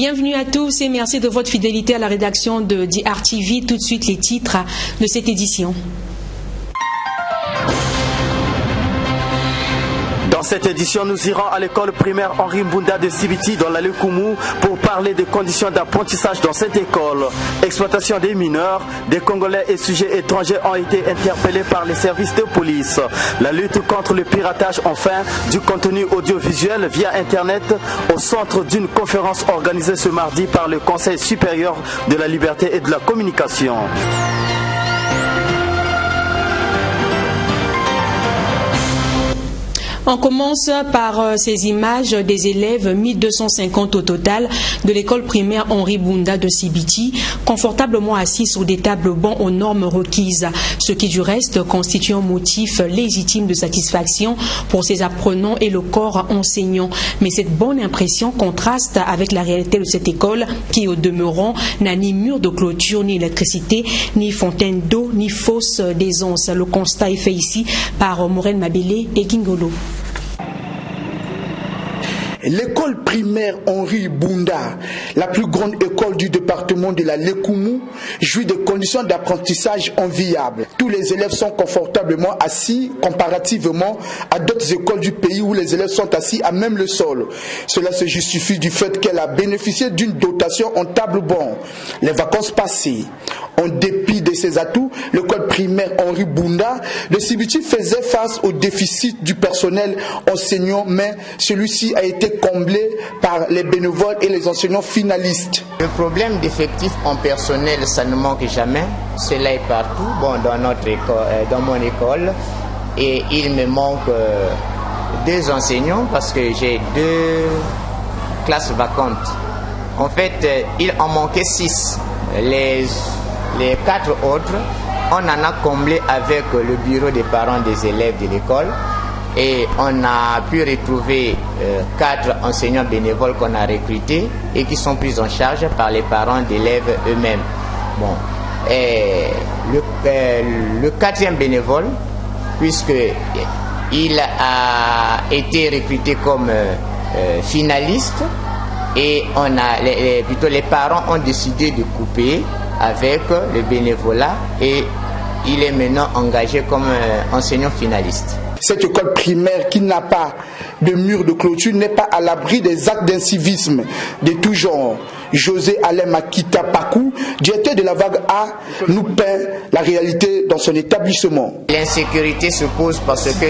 Bienvenue à tous et merci de votre fidélité à la rédaction de DRTV. Tout de suite les titres de cette édition. Dans cette édition, nous irons à l'école primaire Henri Mbunda de Sibiti dans la Lekumu pour parler des conditions d'apprentissage dans cette école. Exploitation des mineurs, des Congolais et sujets étrangers ont été interpellés par les services de police. La lutte contre le piratage, enfin, du contenu audiovisuel via Internet au centre d'une conférence organisée ce mardi par le Conseil supérieur de la liberté et de la communication. On commence par ces images des élèves, 1250 au total, de l'école primaire Henri Mbunda de Sibiti, confortablement assis sur des tables bancs aux normes requises, ce qui du reste constitue un motif légitime de satisfaction pour ces apprenants et le corps enseignant. Mais cette bonne impression contraste avec la réalité de cette école qui, au demeurant, n'a ni mur de clôture, ni électricité, ni fontaine d'eau, ni fosse d'aisance. Le constat est fait ici par Maureen Mabele et Gingolo. L'école primaire Henri Mbunda, la plus grande école du département de la Lekumu, jouit de conditions d'apprentissage enviables. Tous les élèves sont confortablement assis comparativement à d'autres écoles du pays où les élèves sont assis à même le sol. Cela se justifie du fait qu'elle a bénéficié d'une dotation en table-banc. Les vacances passées, en dépit de ses atouts, l'école primaire Henri Mbunda de Sibiti faisait face au déficit du personnel enseignant, mais celui-ci a été comblé par les bénévoles et les enseignants finalistes. Le problème d'effectifs en personnel, ça ne manque jamais. Cela est partout, dans notre école, dans mon école. Et il me manque 2 enseignants parce que j'ai 2 classes vacantes. En fait, il en manquait 6. Les 4 autres, on en a comblé avec le bureau des parents des élèves de l'école. Et on a pu retrouver 4 enseignants bénévoles qu'on a recrutés et qui sont pris en charge par les parents d'élèves eux-mêmes. Le 4e bénévole, puisqu'il a été recruté comme finaliste, et les parents ont décidé de couper avec le bénévolat et il est maintenant engagé comme enseignant finaliste. Cette école primaire qui n'a pas de mur de clôture n'est pas à l'abri des actes d'incivisme de tout genre. José Alain Makita Pakou, directeur de la vague A, nous peint la réalité dans son établissement. L'insécurité se pose parce que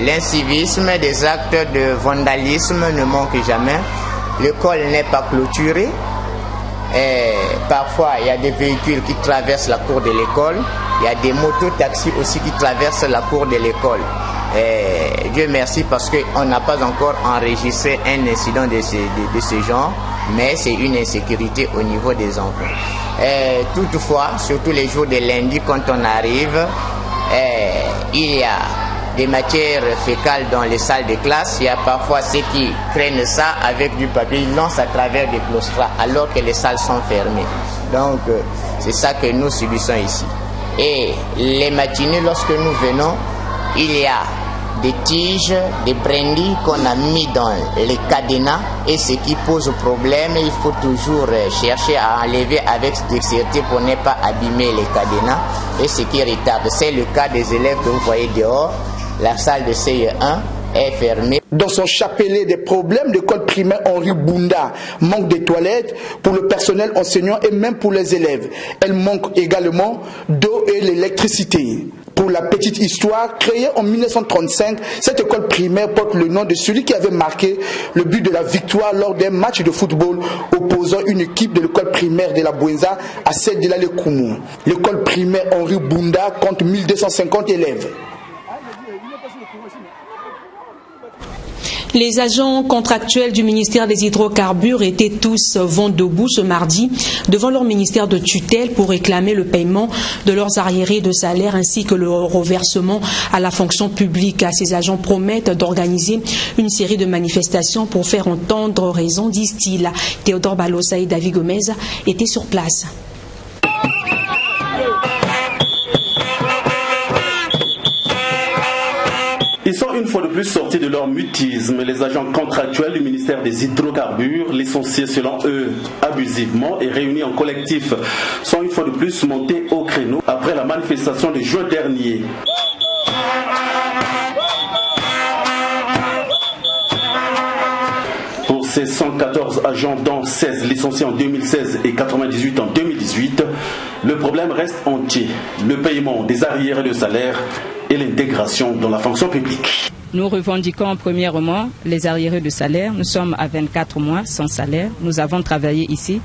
l'incivisme, des actes de vandalisme ne manquent jamais. L'école n'est pas clôturée. Et parfois, il y a des véhicules qui traversent la cour de l'école. Il y a des motos-taxis aussi qui traversent la cour de l'école. Dieu merci parce qu'on n'a pas encore enregistré un incident de ce genre, mais c'est une insécurité au niveau des enfants. Toutefois, surtout les jours de lundi, quand on arrive, il y a des matières fécales dans les salles de classe. Il y a parfois ceux qui craignent ça avec du papier, ils lancent à travers des claustras alors que les salles sont fermées. Donc c'est ça que nous subissons ici. Et les matinées, lorsque nous venons, il y a des tiges, des brindilles qu'on a mis dans les cadenas, et ce qui pose problème, il faut toujours chercher à enlever avec dextérité pour ne pas abîmer les cadenas, et ce qui retarde. C'est le cas des élèves que vous voyez dehors. La salle de CE1 est fermée. Dans son chapelet des problèmes, l'école primaire Henri Mbunda manque de toilettes pour le personnel enseignant et même pour les élèves. Elle manque également d'eau et l'électricité. Pour la petite histoire, créée en 1935, cette école primaire porte le nom de celui qui avait marqué le but de la victoire lors d'un match de football opposant une équipe de l'école primaire de la Bouenza à celle de la Lekumu. L'école primaire Henri Mbunda compte 1250 élèves. Les agents contractuels du ministère des Hydrocarbures étaient tous vent debout ce mardi devant leur ministère de tutelle pour réclamer le paiement de leurs arriérés de salaire ainsi que le reversement à la fonction publique. Ces agents promettent d'organiser une série de manifestations pour faire entendre raison, disent-ils. Théodore Balosa et David Gomez étaient sur place. Ils sont une fois de plus sortis de leur mutisme. Les agents contractuels du ministère des Hydrocarbures, licenciés selon eux abusivement et réunis en collectif, sont une fois de plus montés au créneau après la manifestation de juin dernier. Pour ces 114 agents, dont 16 licenciés en 2016 et 98 en 2018, le problème reste entier. Le paiement des arriérés de salaire et l'intégration dans la fonction publique. Nous revendiquons premièrement les arriérés de salaire. Nous sommes à 24 mois sans salaire. Nous avons travaillé ici.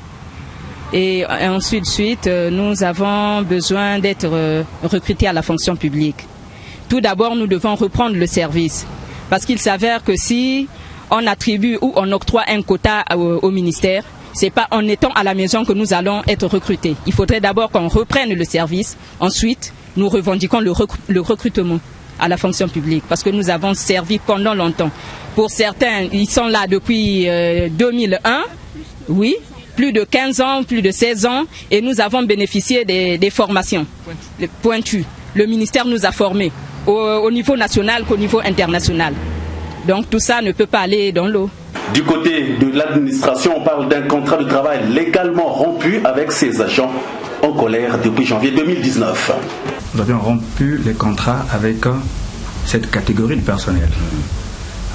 Et ensuite, nous avons besoin d'être recrutés à la fonction publique. Tout d'abord, nous devons reprendre le service. Parce qu'il s'avère que si on attribue ou on octroie un quota au ministère, ce n'est pas en étant à la maison que nous allons être recrutés. Il faudrait d'abord qu'on reprenne le service. Ensuite, nous revendiquons le recrutement à la fonction publique parce que nous avons servi pendant longtemps. Pour certains, ils sont là depuis 2001, oui, plus de 15 ans, plus de 16 ans, et nous avons bénéficié des formations pointues. Le ministère nous a formés au niveau national qu'au niveau international. Donc tout ça ne peut pas aller dans l'eau. Du côté de l'administration, on parle d'un contrat de travail légalement rompu avec ces agents en colère depuis janvier 2019. Nous avions rompu les contrats avec cette catégorie de personnel.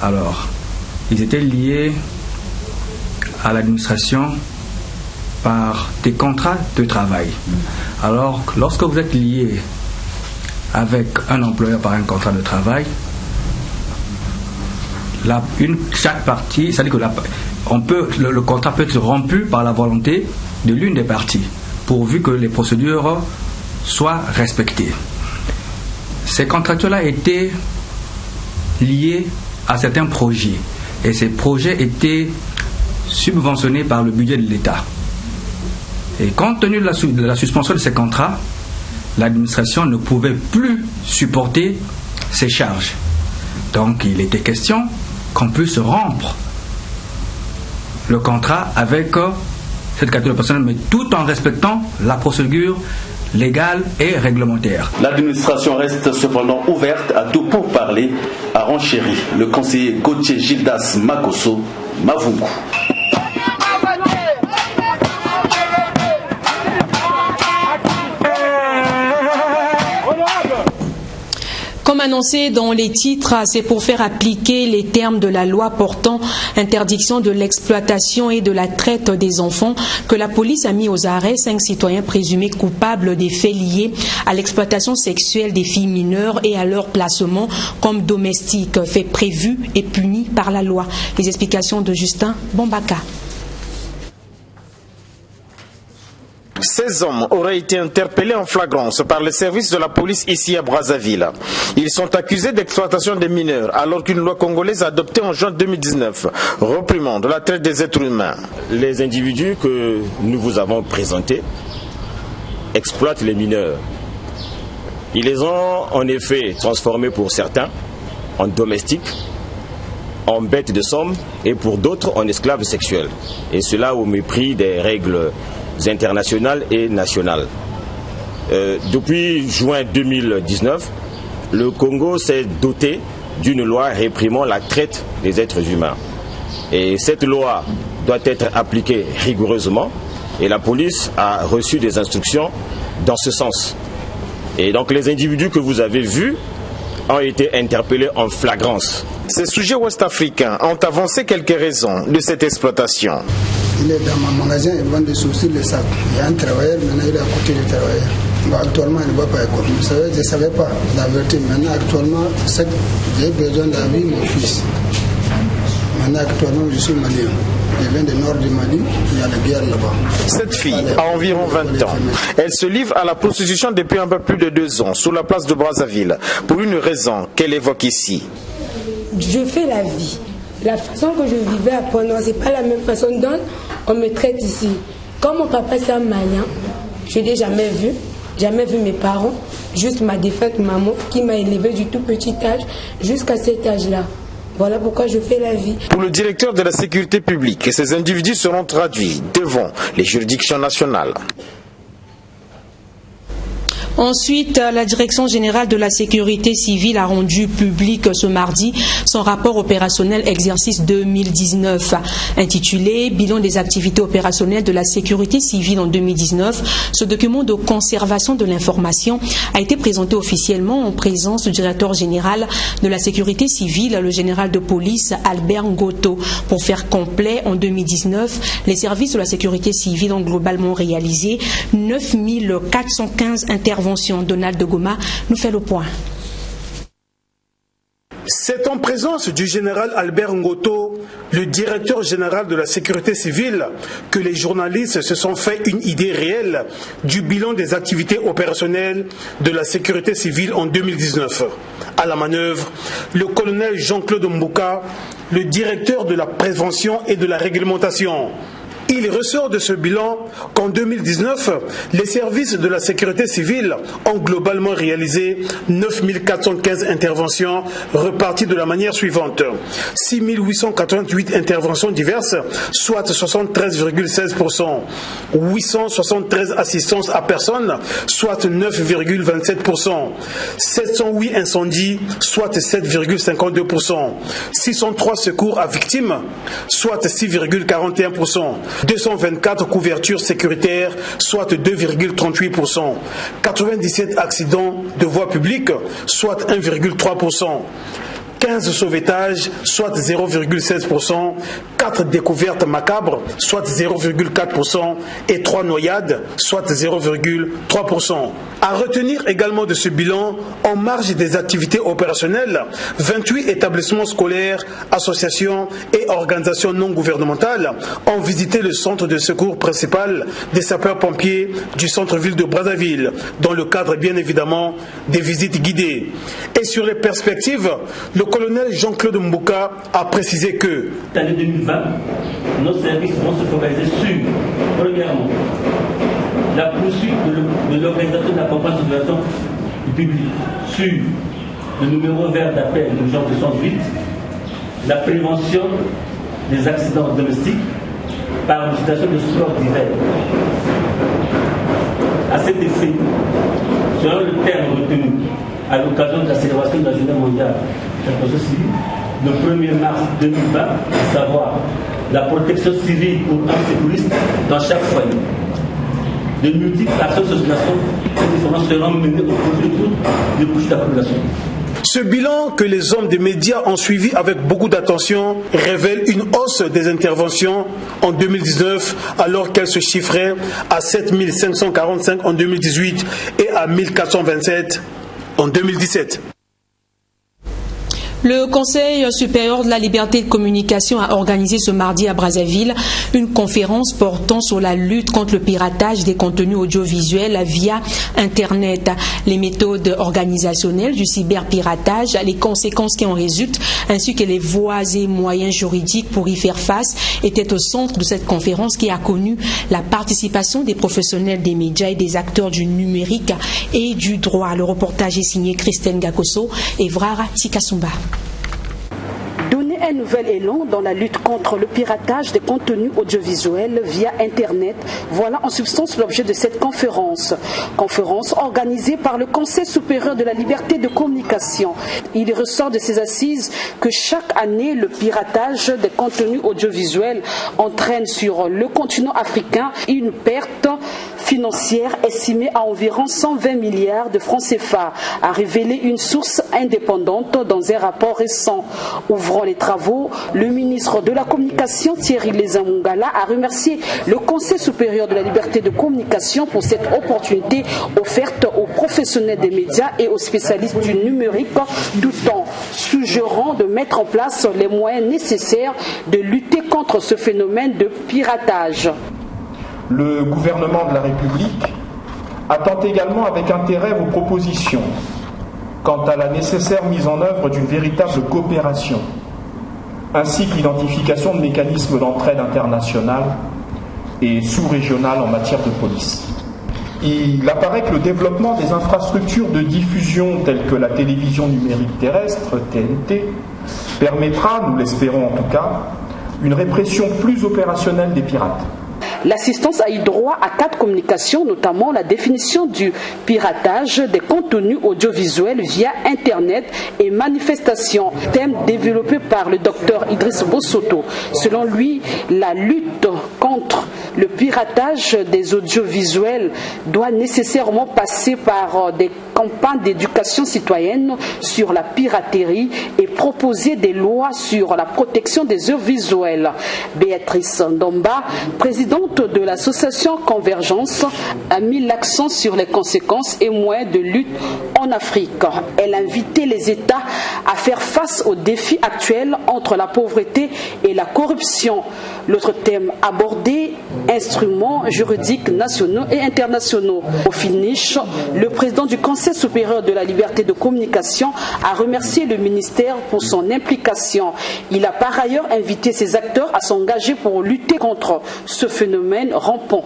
Alors, ils étaient liés à l'administration par des contrats de travail. Alors, lorsque vous êtes lié avec un employeur par un contrat de travail, chaque partie, c'est-à-dire que le contrat peut être rompu par la volonté de l'une des parties, pourvu que les procédures soient respectées. Ces contractuels-là étaient liés à certains projets, et ces projets étaient subventionnés par le budget de l'État. Et compte tenu de la suspension de ces contrats, l'administration ne pouvait plus supporter ces charges. Donc il était question qu'on puisse rompre le contrat avec cette catégorie de personnes, mais tout en respectant la procédure légale et réglementaire. L'administration reste cependant ouverte à tout pour parler, a renchéri le conseiller Gauthier Gildas Makosso Mavungu. Comme annoncé dans les titres, c'est pour faire appliquer les termes de la loi portant interdiction de l'exploitation et de la traite des enfants que la police a mis aux arrêts 5 citoyens présumés coupables des faits liés à l'exploitation sexuelle des filles mineures et à leur placement comme domestiques, fait prévu et puni par la loi. Les explications de Justin Bombaka. 16 hommes auraient été interpellés en flagrance par les services de la police ici à Brazzaville. Ils sont accusés d'exploitation des mineurs alors qu'une loi congolaise adoptée en juin 2019 réprimande la traite des êtres humains. Les individus que nous vous avons présentés exploitent les mineurs. Ils les ont en effet transformés pour certains en domestiques, en bêtes de somme et pour d'autres en esclaves sexuels. Et cela au mépris des règles internationales et nationales. Depuis juin 2019, le Congo s'est doté d'une loi réprimant la traite des êtres humains. Et cette loi doit être appliquée rigoureusement et la police a reçu des instructions dans ce sens. Et donc les individus que vous avez vus ont été interpellés en flagrance. Ces sujets ouest-africains ont avancé quelques raisons de cette exploitation. Il est dans mon magasin, il vend des saucisses, les sacs. Il y a un travailleur, maintenant il est à côté du travailleur. Bon, actuellement, il ne va pas à l'école. Vous savez, je ne savais pas la vérité. Maintenant, actuellement, j'ai besoin de la vie de mon fils. Maintenant, actuellement, je suis malien. Je viens du nord du Mali, il y a la guerre là-bas. Cette fille a environ 20 ans. Elle se livre à la prostitution depuis un peu plus de 2 ans, sur la place de Brazzaville, pour une raison qu'elle évoque ici. Je fais la vie. La façon que je vivais à Pondor, ce n'est pas la même façon dont on me traite ici. Comme mon papa c'est un malien, je n'ai jamais vu mes parents, juste ma défunte maman qui m'a élevé du tout petit âge jusqu'à cet âge-là. Voilà pourquoi je fais la vie. Pour le directeur de la sécurité publique, ces individus seront traduits devant les juridictions nationales. Ensuite, la Direction générale de la sécurité civile a rendu public ce mardi son rapport opérationnel exercice 2019 intitulé « Bilan des activités opérationnelles de la sécurité civile en 2019 ». Ce document de conservation de l'information a été présenté officiellement en présence du directeur général de la sécurité civile, le général de police Albert Ngoto. Pour faire complet, en 2019, les services de la sécurité civile ont globalement réalisé 9415 interventions. Donald de Goma nous fait le point. C'est en présence du général Albert Ngoto, le directeur général de la sécurité civile, que les journalistes se sont fait une idée réelle du bilan des activités opérationnelles de la sécurité civile en 2019. À la manœuvre, le colonel Jean-Claude Mbouka, le directeur de la prévention et de la réglementation. Il ressort de ce bilan qu'en 2019, les services de la sécurité civile ont globalement réalisé 9415 interventions reparties de la manière suivante. 6888 interventions diverses, soit 73,16%. 873 assistances à personnes, soit 9,27%. 708 incendies, soit 7,52%. 603 secours à victimes, soit 6,41%. 224 couvertures sécuritaires, soit 2,38%. 97 accidents de voie publique, soit 1,3%. 15 sauvetages, soit 0,16%, 4 découvertes macabres, soit 0,4%, et 3 noyades, soit 0,3%. À retenir également de ce bilan, en marge des activités opérationnelles, 28 établissements scolaires, associations et organisations non gouvernementales ont visité le centre de secours principal des sapeurs-pompiers du centre-ville de Brazzaville, dans le cadre bien évidemment des visites guidées. Et sur les perspectives, le colonel Jean-Claude Mbouka a précisé que l'année 2020, nos services vont se focaliser sur, premièrement, la poursuite de l'organisation de la campagne de situation du public, sur le numéro vert d'appel d'urgence de 108, la prévention des accidents domestiques par l'utilisation de sport divers. À cet effet, selon le terme retenu à l'occasion de la célébration de la Journée mondiale de la protection civile, le 1er mars 2020, à savoir la protection civile pour un sécuriste dans chaque foyer. De multiples actions de sensibilisation seront menées au profit de toutes les couches de la population. Ce bilan que les hommes des médias ont suivi avec beaucoup d'attention révèle une hausse des interventions en 2019 alors qu'elles se chiffraient à 7545 en 2018 et à 1427 en 2017. Le Conseil supérieur de la liberté de communication a organisé ce mardi à Brazzaville une conférence portant sur la lutte contre le piratage des contenus audiovisuels via Internet, les méthodes organisationnelles du cyberpiratage, les conséquences qui en résultent, ainsi que les voies et moyens juridiques pour y faire face, étaient au centre de cette conférence qui a connu la participation des professionnels des médias et des acteurs du numérique et du droit. Le reportage est signé Christine Gakoso et Vrara Tikasumba. Donner un nouvel élan dans la lutte contre le piratage des contenus audiovisuels via Internet, voilà en substance l'objet de cette conférence. Conférence organisée par le Conseil supérieur de la liberté de communication. Il ressort de ces assises que chaque année, le piratage des contenus audiovisuels entraîne sur le continent africain une perte financière estimée à environ 120 milliards de francs CFA, a révélé une source indépendante dans un rapport récent. Ouvrant les travaux, le ministre de la Communication Thierry Lézamungala a remercié le Conseil supérieur de la liberté de communication pour cette opportunité offerte aux professionnels des médias et aux spécialistes du numérique, tout en suggérant de mettre en place les moyens nécessaires de lutter contre ce phénomène de piratage. Le gouvernement de la République attend également avec intérêt vos propositions quant à la nécessaire mise en œuvre d'une véritable coopération, ainsi que l'identification de mécanismes d'entraide internationale et sous-régionale en matière de police. Il apparaît que le développement des infrastructures de diffusion telles que la télévision numérique terrestre, TNT, permettra, nous l'espérons en tout cas, une répression plus opérationnelle des pirates. L'assistance a eu droit à 4 communications, notamment la définition du piratage des contenus audiovisuels via Internet et manifestations, thème développé par le docteur Idriss Bossoto. Selon lui, la lutte contre le piratage des audiovisuels doit nécessairement passer par des campagnes d'éducation citoyenne sur la piraterie et proposer des lois sur la protection des œuvres visuelles. Béatrice Ndomba, présidente de l'association Convergence, a mis l'accent sur les conséquences et moyens de lutte en Afrique. Elle a invité les États à faire face aux défis actuels entre la pauvreté et la corruption. L'autre thème abordé, instruments juridiques nationaux et internationaux. Au finish, le président du Conseil supérieur de la liberté de communication a remercié le ministère pour son implication. Il a par ailleurs invité ses acteurs à s'engager pour lutter contre ce phénomène rampant.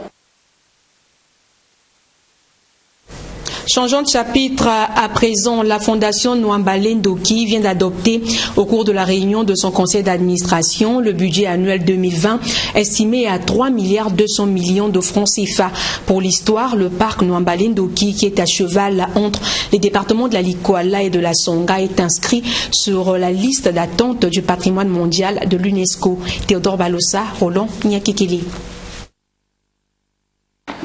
Changeons de chapitre à présent, la Fondation Nwambale Ndoki vient d'adopter au cours de la réunion de son conseil d'administration le budget annuel 2020 estimé à 3,2 milliards de francs CFA. Pour l'histoire, le parc Nwambale Ndoki, qui est à cheval entre les départements de la Likoala et de la Songa, est inscrit sur la liste d'attente du patrimoine mondial de l'UNESCO. Théodore Balossa, Roland Nyakekele.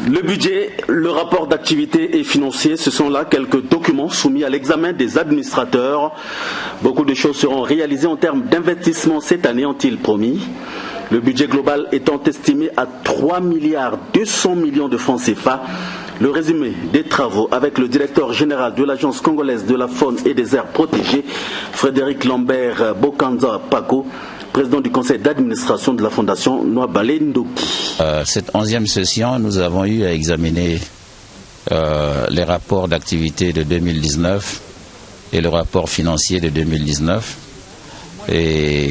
Le budget, le rapport d'activité et financier, ce sont là quelques documents soumis à l'examen des administrateurs. Beaucoup de choses seront réalisées en termes d'investissement cette année, ont-ils promis. Le budget global étant estimé à 3,2 milliards de francs CFA. Le résumé des travaux avec le directeur général de l'Agence congolaise de la faune et des aires protégées, Frédéric Lambert Bokanza Paco, président du conseil d'administration de la Fondation Nwambale Ndoki. Cette 11e session, nous avons eu à examiner les rapports d'activité de 2019 et le rapport financier de 2019. Et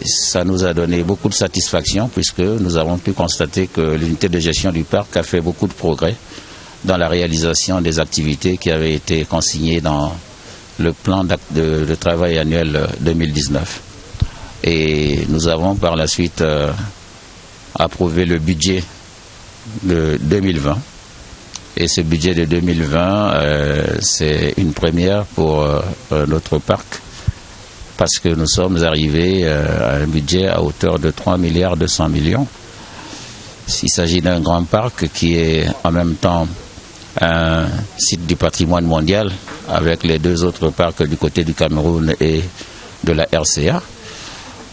ça nous a donné beaucoup de satisfaction puisque nous avons pu constater que l'unité de gestion du parc a fait beaucoup de progrès dans la réalisation des activités qui avaient été consignées dans le plan de travail annuel 2019. Et nous avons par la suite approuvé le budget de 2020. Et ce budget de 2020, c'est une première pour notre parc, parce que nous sommes arrivés à un budget à hauteur de 3,2 milliards. Il s'agit d'un grand parc qui est en même temps un site du patrimoine mondial, avec les 2 autres parcs du côté du Cameroun et de la RCA.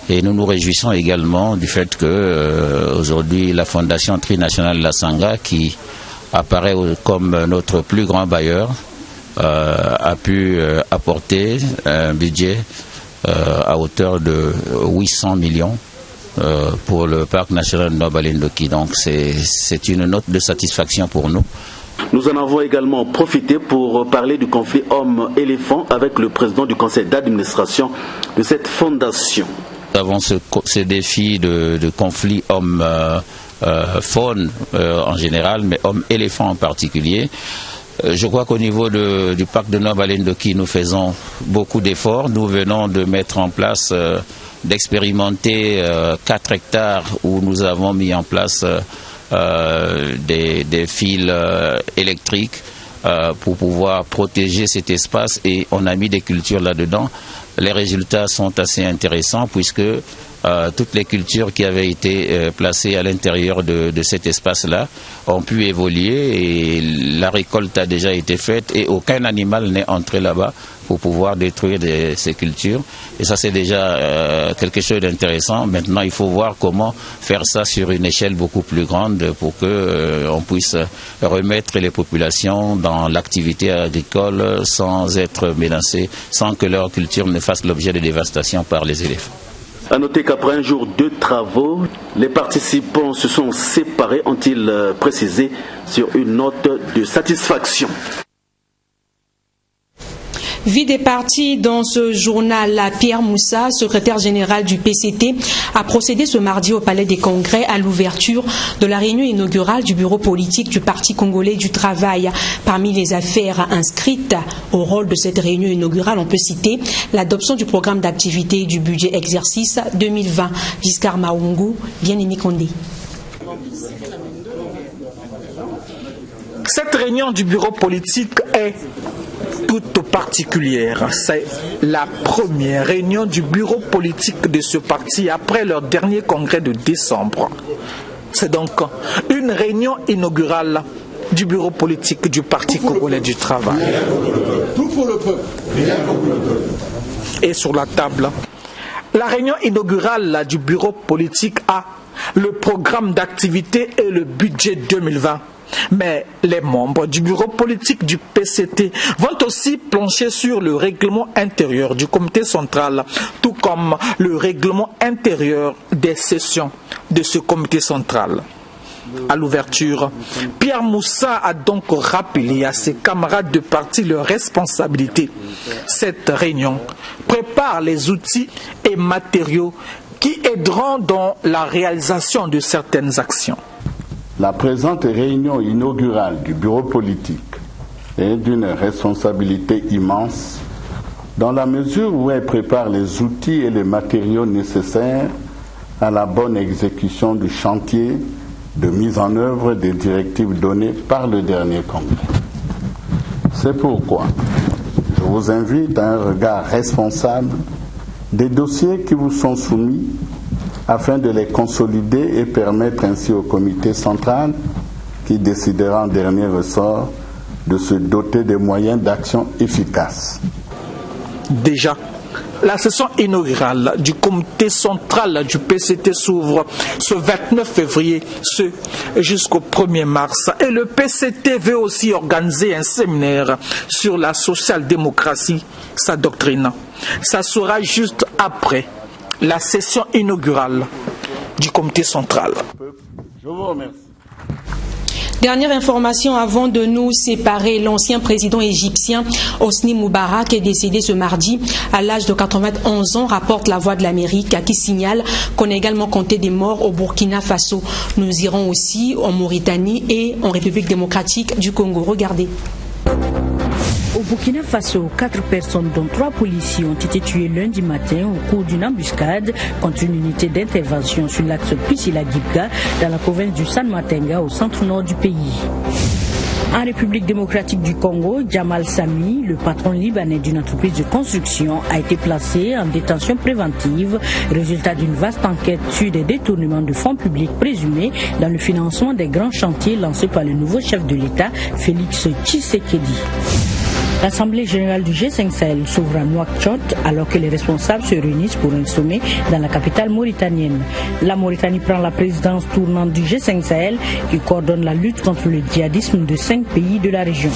Et nous nous réjouissons également du fait que aujourd'hui la Fondation Trinationale de la Sangha, qui apparaît comme notre plus grand bailleur, a pu apporter un budget à hauteur de 800 millions pour le parc national de Nwambale Ndoki. Donc c'est une note de satisfaction pour nous. Nous en avons également profité pour parler du conflit homme-éléphant avec le président du conseil d'administration de cette fondation. Nous avons ce défi de conflit homme-faune en général, mais homme-éléphant en particulier. Je crois qu'au niveau du parc de Nwambale Ndoki, nous faisons beaucoup d'efforts. Nous venons de mettre en place, d'expérimenter 4 hectares où nous avons mis en place des fils électriques pour pouvoir protéger cet espace, et on a mis des cultures là-dedans. Les résultats sont assez intéressants puisque toutes les cultures qui avaient été placées à l'intérieur de cet espace-là ont pu évoluer et la récolte a déjà été faite et aucun animal n'est entré là-bas pour pouvoir détruire ces cultures. Et ça, c'est déjà quelque chose d'intéressant. Maintenant, il faut voir comment faire ça sur une échelle beaucoup plus grande pour qu'on puisse remettre les populations dans l'activité agricole sans être menacées, sans que leur culture ne fasse l'objet de dévastation par les éléphants. A noter qu'après un jour de travaux, les participants se sont séparés, ont-ils précisé sur une note de satisfaction. Vie des partis dans ce journal, Pierre Moussa, secrétaire général du PCT, a procédé ce mardi au Palais des Congrès à l'ouverture de la réunion inaugurale du bureau politique du Parti congolais du travail. Parmi les affaires inscrites au rôle de cette réunion inaugurale, on peut citer l'adoption du programme d'activité du budget exercice 2020. Giscard Maungu, Bien-Aimé Condé. Cette réunion du bureau politique est toute particulière. C'est la première réunion du bureau politique de ce parti après leur dernier congrès de décembre. C'est donc une réunion inaugurale du bureau politique du Parti congolais du travail. Tout pour le peuple. Et sur la table, la réunion inaugurale du bureau politique a le programme d'activité et le budget 2020. Mais les membres du bureau politique du PCT vont aussi plancher sur le règlement intérieur du comité central, tout comme le règlement intérieur des sessions de ce comité central. À l'ouverture, Pierre Moussa a donc rappelé à ses camarades de parti leurs responsabilités. Cette réunion prépare les outils et matériaux qui aideront dans la réalisation de certaines actions. La présente réunion inaugurale du bureau politique est d'une responsabilité immense dans la mesure où elle prépare les outils et les matériaux nécessaires à la bonne exécution du chantier de mise en œuvre des directives données par le dernier congrès. C'est pourquoi je vous invite à un regard responsable des dossiers qui vous sont soumis afin de les consolider et permettre ainsi au comité central, qui décidera en dernier ressort, de se doter des moyens d'action efficaces. Déjà, la session inaugurale du comité central du PCT s'ouvre ce 29 février, jusqu'au 1er mars. Et le PCT veut aussi organiser un séminaire sur la social-démocratie, sa doctrine. Ça sera juste après la session inaugurale du comité central. Je vous remercie. Dernière information avant de nous séparer, l'ancien président égyptien Hosni Moubarak est décédé ce mardi à l'âge de 91 ans, rapporte La Voix de l'Amérique, qui signale qu'on a également compté des morts au Burkina Faso. Nous irons aussi en Mauritanie et en République démocratique du Congo. Regardez. Au Burkina Faso, 4 personnes, dont 3 policiers, ont été tués lundi matin au cours d'une embuscade contre une unité d'intervention sur l'axe Pisila-Gibga dans la province du San-Matenga au centre-nord du pays. En République démocratique du Congo, Jamal Sami, le patron libanais d'une entreprise de construction, a été placé en détention préventive, résultat d'une vaste enquête sur des détournements de fonds publics présumés dans le financement des grands chantiers lancés par le nouveau chef de l'État, Félix Tshisekedi. L'Assemblée générale du G5 Sahel s'ouvre à Nouakchott alors que les responsables se réunissent pour un sommet dans la capitale mauritanienne. La Mauritanie prend la présidence tournante du G5 Sahel qui coordonne la lutte contre le djihadisme de 5 pays de la région.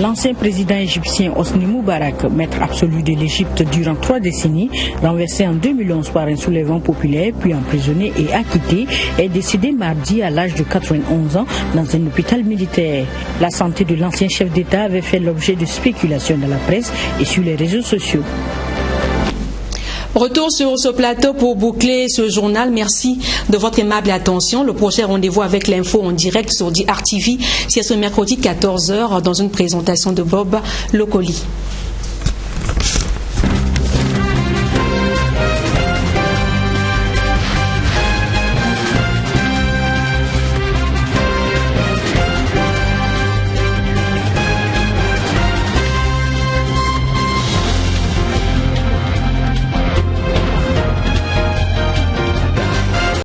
L'ancien président égyptien Hosni Moubarak, maître absolu de l'Égypte durant 3 décennies, renversé en 2011 par un soulèvement populaire, puis emprisonné et acquitté, est décédé mardi à l'âge de 91 ans dans un hôpital militaire. La santé de l'ancien chef d'État avait fait l'objet de spéculations dans la presse et sur les réseaux sociaux. Retour sur ce plateau pour boucler ce journal. Merci de votre aimable attention. Le prochain rendez-vous avec l'info en direct sur DRTV, c'est ce mercredi 14h dans une présentation de Bob Locoli.